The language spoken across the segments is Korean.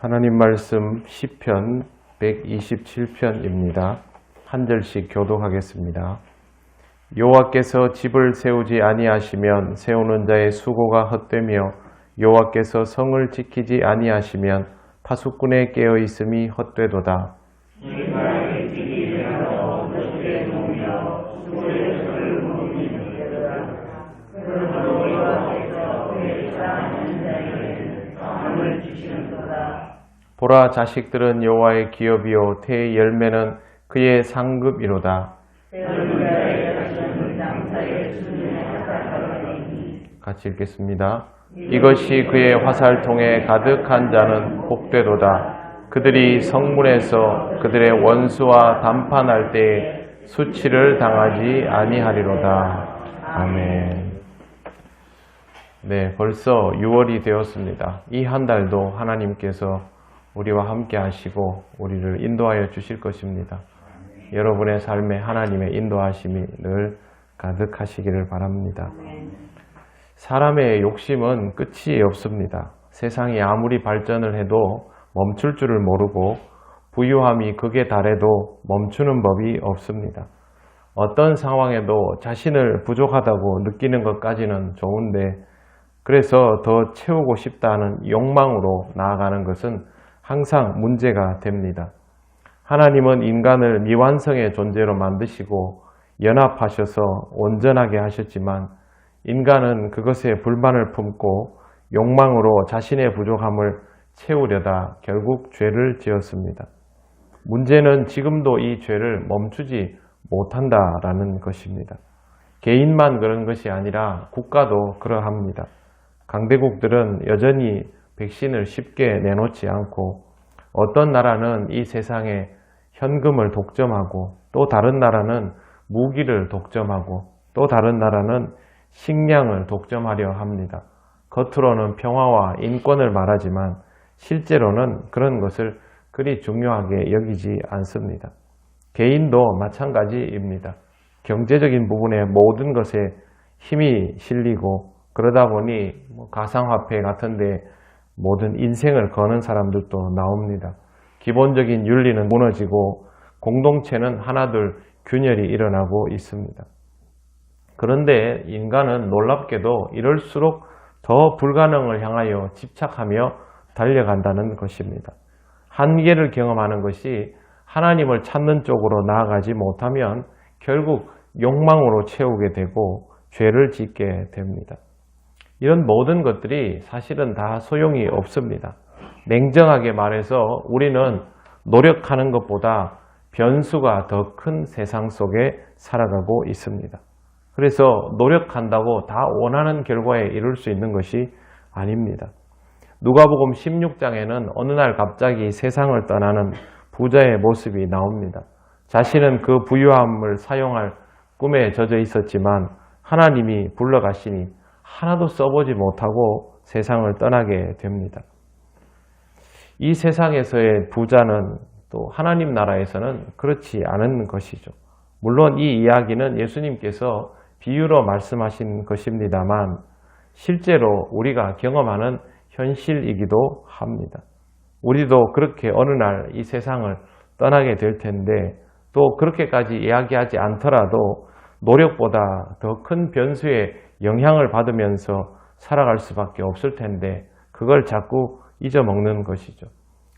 하나님 말씀 시편 127편입니다. 한 절씩 교독하겠습니다. 여호와께서 집을 세우지 아니하시면 세우는 자의 수고가 헛되며 여호와께서 성을 지키지 아니하시면 파수꾼의 깨어 있음이 헛되도다. 보라, 자식들은 여호와의 기업이요 태의 열매는 그의 상급이로다. 같이 읽겠습니다. 이것이 그의 화살통에 가득한 자는 복되도다. 그들이 성문에서 그들의 원수와 담판할 때에 수치를 당하지 아니하리로다. 아멘. 네, 벌써 6월이 되었습니다. 이 한 달도 하나님께서 우리와 함께 하시고 우리를 인도하여 주실 것입니다. 여러분의 삶에 하나님의 인도하심이 늘 가득하시기를 바랍니다. 사람의 욕심은 끝이 없습니다. 세상이 아무리 발전을 해도 멈출 줄을 모르고 부유함이 극에 달해도 멈추는 법이 없습니다. 어떤 상황에도 자신을 부족하다고 느끼는 것까지는 좋은데 그래서 더 채우고 싶다는 욕망으로 나아가는 것은 항상 문제가 됩니다. 하나님은 인간을 미완성의 존재로 만드시고 연합하셔서 온전하게 하셨지만 인간은 그것에 불만을 품고 욕망으로 자신의 부족함을 채우려다 결국 죄를 지었습니다. 문제는 지금도 이 죄를 멈추지 못한다라는 것입니다. 개인만 그런 것이 아니라 국가도 그러합니다. 강대국들은 여전히 백신을 쉽게 내놓지 않고 어떤 나라는 이 세상에 현금을 독점하고 또 다른 나라는 무기를 독점하고 또 다른 나라는 식량을 독점하려 합니다. 겉으로는 평화와 인권을 말하지만 실제로는 그런 것을 그리 중요하게 여기지 않습니다. 개인도 마찬가지입니다. 경제적인 부분의 모든 것에 힘이 실리고 그러다 보니 가상화폐 같은 데 모든 인생을 거는 사람들도 나옵니다. 기본적인 윤리는 무너지고 공동체는 하나둘 균열이 일어나고 있습니다. 그런데 인간은 놀랍게도 이럴수록 더 불가능을 향하여 집착하며 달려간다는 것입니다. 한계를 경험하는 것이 하나님을 찾는 쪽으로 나아가지 못하면 결국 욕망으로 채우게 되고 죄를 짓게 됩니다. 이런 모든 것들이 사실은 다 소용이 없습니다. 냉정하게 말해서 우리는 노력하는 것보다 변수가 더 큰 세상 속에 살아가고 있습니다. 그래서 노력한다고 다 원하는 결과에 이룰 수 있는 것이 아닙니다. 누가복음 16장에는 어느 날 갑자기 세상을 떠나는 부자의 모습이 나옵니다. 자신은 그 부유함을 사용할 꿈에 젖어 있었지만 하나님이 불러가시니 하나도 써보지 못하고 세상을 떠나게 됩니다. 이 세상에서의 부자는 또 하나님 나라에서는 그렇지 않은 것이죠. 물론 이 이야기는 예수님께서 비유로 말씀하신 것입니다만 실제로 우리가 경험하는 현실이기도 합니다. 우리도 그렇게 어느 날 이 세상을 떠나게 될 텐데 또 그렇게까지 이야기하지 않더라도 노력보다 더 큰 변수에 영향을 받으면서 살아갈 수밖에 없을 텐데 그걸 자꾸 잊어먹는 것이죠.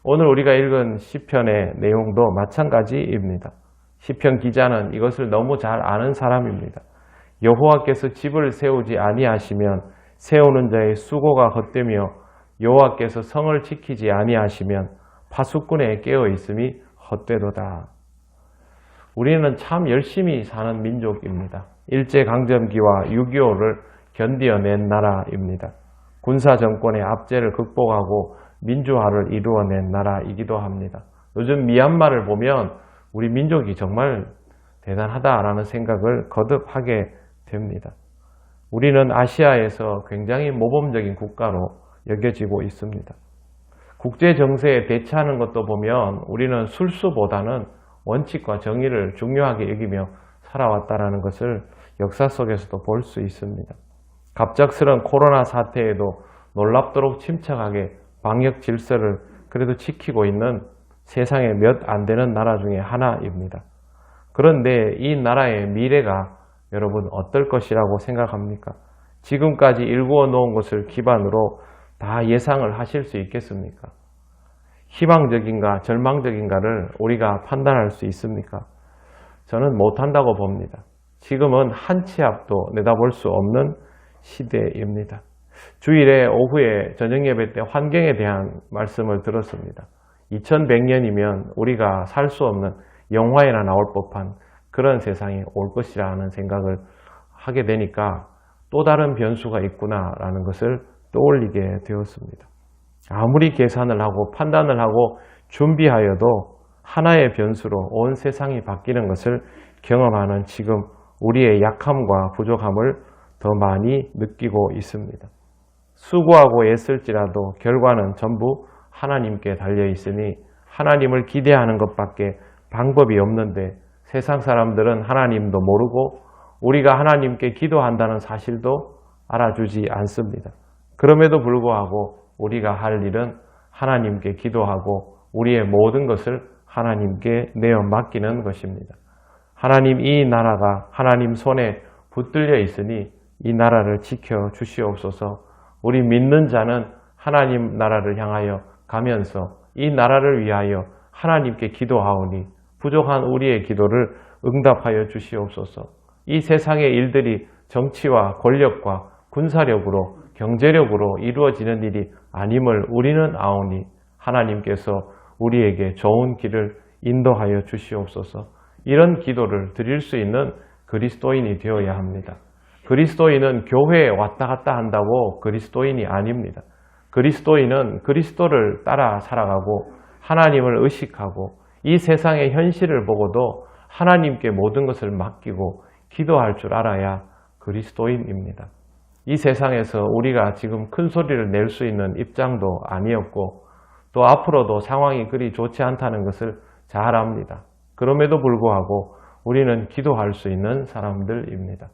오늘 우리가 읽은 시편의 내용도 마찬가지입니다. 시편 기자는 이것을 너무 잘 아는 사람입니다. 여호와께서 집을 세우지 아니하시면 세우는 자의 수고가 헛되며 여호와께서 성을 지키지 아니하시면 파수꾼의 깨어 있음이 헛되도다. 우리는 참 열심히 사는 민족입니다. 일제강점기와 6.25를 견디어낸 나라입니다. 군사정권의 압제를 극복하고 민주화를 이루어낸 나라이기도 합니다. 요즘 미얀마를 보면 우리 민족이 정말 대단하다라는 생각을 거듭 하게 됩니다. 우리는 아시아에서 굉장히 모범적인 국가로 여겨지고 있습니다. 국제 정세에 대처하는 것도 보면 우리는 술수보다는 원칙과 정의를 중요하게 여기며 살아왔다는 것을 역사 속에서도 볼 수 있습니다. 갑작스런 코로나 사태에도 놀랍도록 침착하게 방역 질서를 그래도 지키고 있는 세상에 몇 안 되는 나라 중에 하나입니다. 그런데 이 나라의 미래가 여러분 어떨 것이라고 생각합니까? 지금까지 일구어 놓은 것을 기반으로 다 예상을 하실 수 있겠습니까? 희망적인가 절망적인가를 우리가 판단할 수 있습니까? 저는 못한다고 봅니다. 지금은 한 치 앞도 내다볼 수 없는 시대입니다. 주일에 오후에 저녁 예배 때 환경에 대한 말씀을 들었습니다. 2100년이면 우리가 살 수 없는 영화에나 나올 법한 그런 세상이 올 것이라는 생각을 하게 되니까 또 다른 변수가 있구나라는 것을 떠올리게 되었습니다. 아무리 계산을 하고 판단을 하고 준비하여도 하나의 변수로 온 세상이 바뀌는 것을 경험하는 지금 우리의 약함과 부족함을 더 많이 느끼고 있습니다. 수고하고 애쓸지라도 결과는 전부 하나님께 달려 있으니 하나님을 기대하는 것밖에 방법이 없는데 세상 사람들은 하나님도 모르고 우리가 하나님께 기도한다는 사실도 알아주지 않습니다. 그럼에도 불구하고 우리가 할 일은 하나님께 기도하고 우리의 모든 것을 하나님께 내어 맡기는 것입니다. 하나님, 이 나라가 하나님 손에 붙들려 있으니 이 나라를 지켜 주시옵소서. 우리 믿는 자는 하나님 나라를 향하여 가면서 이 나라를 위하여 하나님께 기도하오니 부족한 우리의 기도를 응답하여 주시옵소서. 이 세상의 일들이 정치와 권력과 군사력으로 경제력으로 이루어지는 일이 아님을 우리는 아오니 하나님께서 우리에게 좋은 길을 인도하여 주시옵소서. 이런 기도를 드릴 수 있는 그리스도인이 되어야 합니다. 그리스도인은 교회에 왔다 갔다 한다고 그리스도인이 아닙니다. 그리스도인은 그리스도를 따라 살아가고 하나님을 의식하고 이 세상의 현실을 보고도 하나님께 모든 것을 맡기고 기도할 줄 알아야 그리스도인입니다. 이 세상에서 우리가 지금 큰 소리를 낼 수 있는 입장도 아니었고 또 앞으로도 상황이 그리 좋지 않다는 것을 잘 압니다. 그럼에도 불구하고 우리는 기도할 수 있는 사람들입니다.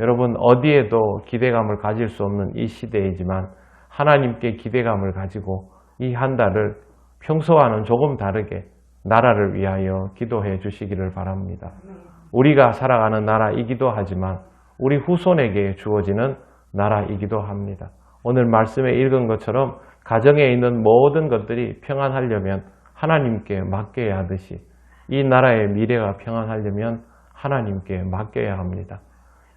여러분, 어디에도 기대감을 가질 수 없는 이 시대이지만 하나님께 기대감을 가지고 이 한 달을 평소와는 조금 다르게 나라를 위하여 기도해 주시기를 바랍니다. 우리가 살아가는 나라이기도 하지만 우리 후손에게 주어지는 나라이기도 합니다. 오늘 말씀에 읽은 것처럼 가정에 있는 모든 것들이 평안하려면 하나님께 맡겨야 하듯이 이 나라의 미래가 평안하려면 하나님께 맡겨야 합니다.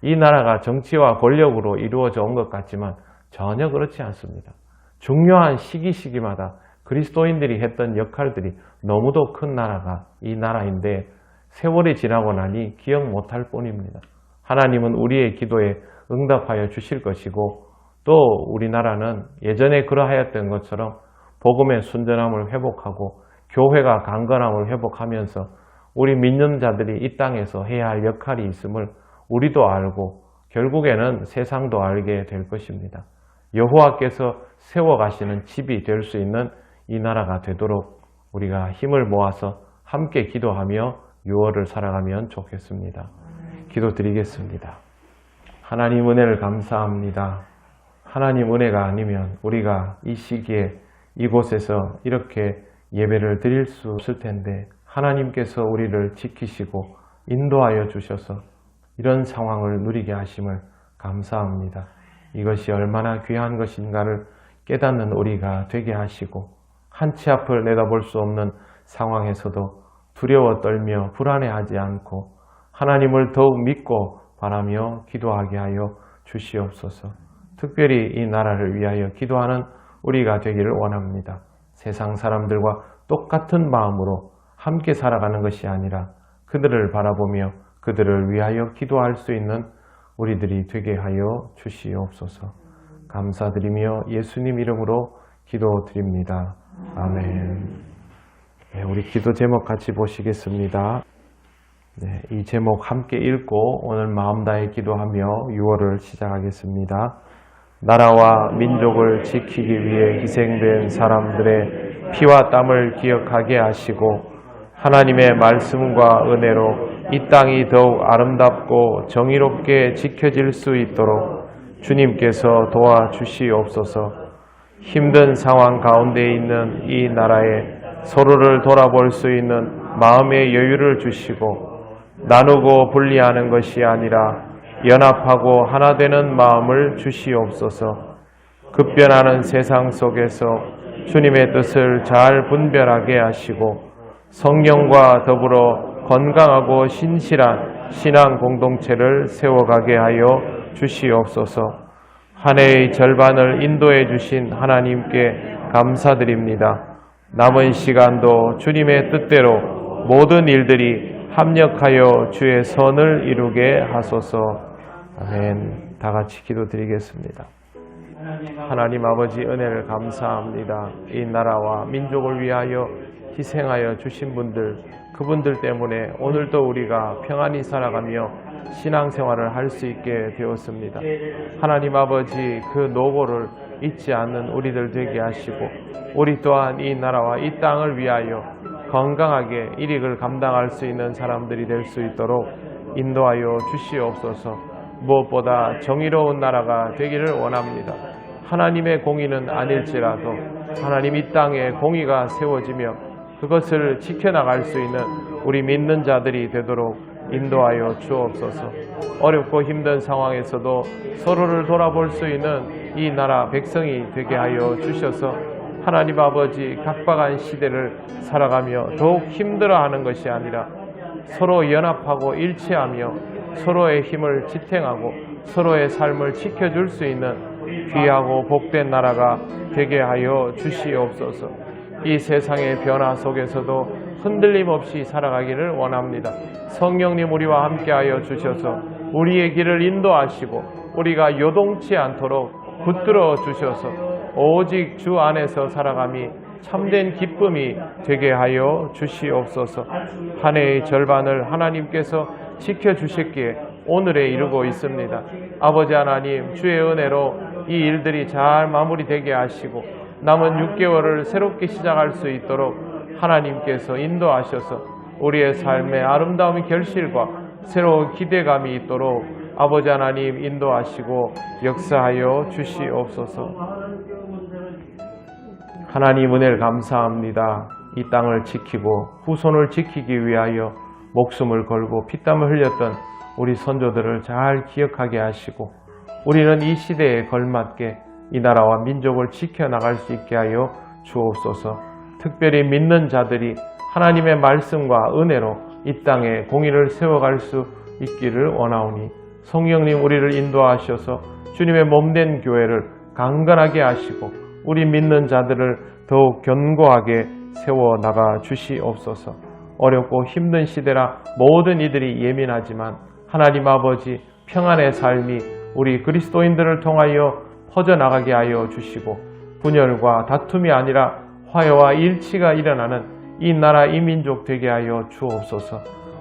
이 나라가 정치와 권력으로 이루어져 온 것 같지만 전혀 그렇지 않습니다. 중요한 시기마다 그리스도인들이 했던 역할들이 너무도 큰 나라가 이 나라인데 세월이 지나고 나니 기억 못할 뿐입니다. 하나님은 우리의 기도에 응답하여 주실 것이고 또 우리나라는 예전에 그러하였던 것처럼 복음의 순전함을 회복하고 교회가 강건함을 회복하면서 우리 믿는 자들이 이 땅에서 해야 할 역할이 있음을 우리도 알고 결국에는 세상도 알게 될 것입니다. 여호와께서 세워가시는 집이 될 수 있는 이 나라가 되도록 우리가 힘을 모아서 함께 기도하며 6월을 살아가면 좋겠습니다. 기도드리겠습니다. 하나님 은혜를 감사합니다. 하나님 은혜가 아니면 우리가 이 시기에 이곳에서 이렇게 예배를 드릴 수 없을 텐데 하나님께서 우리를 지키시고 인도하여 주셔서 이런 상황을 누리게 하심을 감사합니다. 이것이 얼마나 귀한 것인가를 깨닫는 우리가 되게 하시고 한 치 앞을 내다볼 수 없는 상황에서도 두려워 떨며 불안해하지 않고 하나님을 더욱 믿고 바라며 기도하게 하여 주시옵소서. 특별히 이 나라를 위하여 기도하는 우리가 되기를 원합니다. 세상 사람들과 똑같은 마음으로 함께 살아가는 것이 아니라 그들을 바라보며 그들을 위하여 기도할 수 있는 우리들이 되게 하여 주시옵소서. 감사드리며 예수님 이름으로 기도드립니다. 아멘. 네, 우리 기도 제목 같이 보시겠습니다. 네, 이 제목 함께 읽고 오늘 마음 다해 기도하며 6월을 시작하겠습니다. 나라와 민족을 지키기 위해 희생된 사람들의 피와 땀을 기억하게 하시고 하나님의 말씀과 은혜로 이 땅이 더욱 아름답고 정의롭게 지켜질 수 있도록 주님께서 도와주시옵소서. 힘든 상황 가운데 있는 이 나라에 서로를 돌아볼 수 있는 마음의 여유를 주시고 나누고 분리하는 것이 아니라 연합하고 하나 되는 마음을 주시옵소서. 급변하는 세상 속에서 주님의 뜻을 잘 분별하게 하시고 성령과 더불어 건강하고 신실한 신앙 공동체를 세워가게 하여 주시옵소서. 한 해의 절반을 인도해 주신 하나님께 감사드립니다. 남은 시간도 주님의 뜻대로 모든 일들이 합력하여 주의 선을 이루게 하소서. 아멘. 다 같이 기도드리겠습니다. 하나님 아버지 은혜를 감사합니다. 이 나라와 민족을 위하여 희생하여 주신 분들, 그분들 때문에 오늘도 우리가 평안히 살아가며 신앙생활을 할 수 있게 되었습니다. 하나님 아버지 그 노고를 잊지 않는 우리들 되게 하시고 우리 또한 이 나라와 이 땅을 위하여 건강하게 일익을 감당할 수 있는 사람들이 될 수 있도록 인도하여 주시옵소서. 무엇보다 정의로운 나라가 되기를 원합니다. 하나님의 공의는 아닐지라도 하나님 이 땅에 공의가 세워지며 그것을 지켜나갈 수 있는 우리 믿는 자들이 되도록 인도하여 주옵소서. 어렵고 힘든 상황에서도 서로를 돌아볼 수 있는 이 나라 백성이 되게 하여 주셔서 하나님 아버지 각박한 시대를 살아가며 더욱 힘들어하는 것이 아니라 서로 연합하고 일치하며 서로의 힘을 지탱하고 서로의 삶을 지켜줄 수 있는 귀하고 복된 나라가 되게 하여 주시옵소서. 이 세상의 변화 속에서도 흔들림 없이 살아가기를 원합니다. 성령님 우리와 함께하여 주셔서 우리의 길을 인도하시고 우리가 요동치 않도록 붙들어 주셔서 오직 주 안에서 살아감이 참된 기쁨이 되게 하여 주시옵소서. 한 해의 절반을 하나님께서 지켜주셨기에 오늘에 이르고 있습니다. 아버지 하나님 주의 은혜로 이 일들이 잘 마무리되게 하시고 남은 6개월을 새롭게 시작할 수 있도록 하나님께서 인도하셔서 우리의 삶의 아름다운 결실과 새로운 기대감이 있도록 아버지 하나님 인도하시고 역사하여 주시옵소서. 하나님 은혜를 감사합니다. 이 땅을 지키고 후손을 지키기 위하여 목숨을 걸고 피땀을 흘렸던 우리 선조들을 잘 기억하게 하시고 우리는 이 시대에 걸맞게 이 나라와 민족을 지켜나갈 수 있게 하여 주옵소서. 특별히 믿는 자들이 하나님의 말씀과 은혜로 이 땅에 공의를 세워갈 수 있기를 원하오니 성령님 우리를 인도하셔서 주님의 몸된 교회를 강건하게 하시고 우리 믿는 자들을 더욱 견고하게 세워나가 주시옵소서. 어렵고 힘든 시대라 모든 이들이 예민하지만 하나님 아버지 평안의 삶이 우리 그리스도인들을 통하여 퍼져나가게 하여 주시고 분열과 다툼이 아니라 화해와 일치가 일어나는 이 나라 이 민족 되게 하여 주옵소서.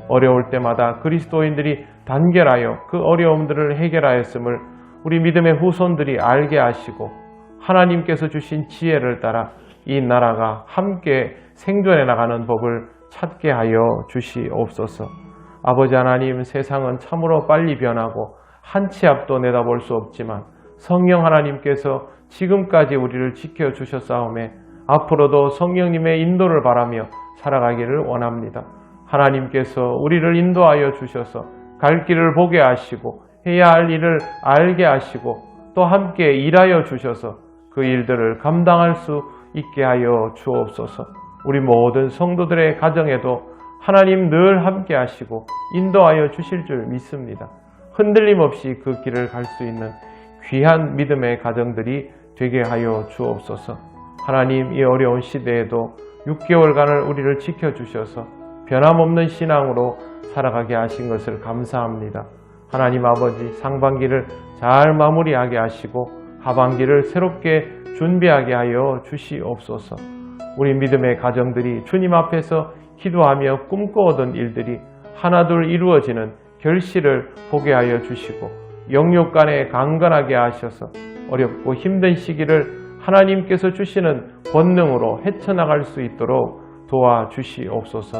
어려울 때마다 그리스도인들이 단결하여 그 어려움들을 해결하였음을 우리 믿음의 후손들이 알게 하시고 하나님께서 주신 지혜를 따라 이 나라가 함께 생존해 나가는 법을 찾게 하여 주시옵소서. 아버지 하나님 세상은 참으로 빨리 변하고 한 치 앞도 내다볼 수 없지만 성령 하나님께서 지금까지 우리를 지켜주셨사오매 앞으로도 성령님의 인도를 바라며 살아가기를 원합니다. 하나님께서 우리를 인도하여 주셔서 갈 길을 보게 하시고 해야 할 일을 알게 하시고 또 함께 일하여 주셔서 그 일들을 감당할 수 있게 하여 주옵소서. 우리 모든 성도들의 가정에도 하나님 늘 함께 하시고 인도하여 주실 줄 믿습니다. 흔들림 없이 그 길을 갈 수 있는 귀한 믿음의 가정들이 되게 하여 주옵소서. 하나님 이 어려운 시대에도 6개월간을 우리를 지켜주셔서 변함없는 신앙으로 살아가게 하신 것을 감사합니다. 하나님 아버지 상반기를 잘 마무리하게 하시고 하반기를 새롭게 준비하게 하여 주시옵소서. 우리 믿음의 가정들이 주님 앞에서 기도하며 꿈꿔오던 일들이 하나둘 이루어지는 결실을 보게 하여 주시고 영육 간에 강건하게 하셔서 어렵고 힘든 시기를 하나님께서 주시는 권능으로 헤쳐나갈 수 있도록 도와주시옵소서.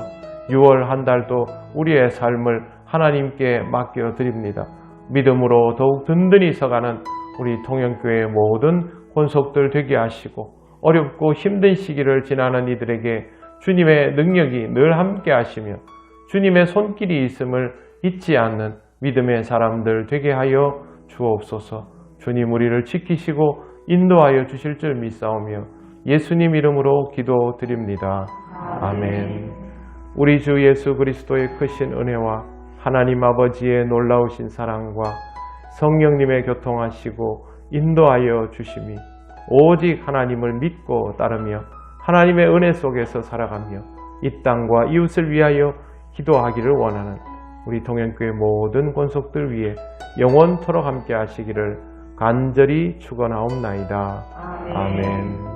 6월 한 달도 우리의 삶을 하나님께 맡겨드립니다. 믿음으로 더욱 든든히 서가는 우리 통영교회의 모든 권속들 되게 하시고 어렵고 힘든 시기를 지나는 이들에게 주님의 능력이 늘 함께 하시며 주님의 손길이 있음을 잊지 않는 믿음의 사람들 되게 하여 주옵소서. 주님 우리를 지키시고 인도하여 주실 줄 믿사오며 예수님 이름으로 기도드립니다. 아멘. 우리 주 예수 그리스도의 크신 은혜와 하나님 아버지의 놀라우신 사랑과 성령님의 교통하시고 인도하여 주심이 오직 하나님을 믿고 따르며 하나님의 은혜 속에서 살아가며 이 땅과 이웃을 위하여 기도하기를 원하는 우리 동행교회 모든 권속들 위해 영원토록 함께 하시기를 간절히 축원하옵나이다. 아멘.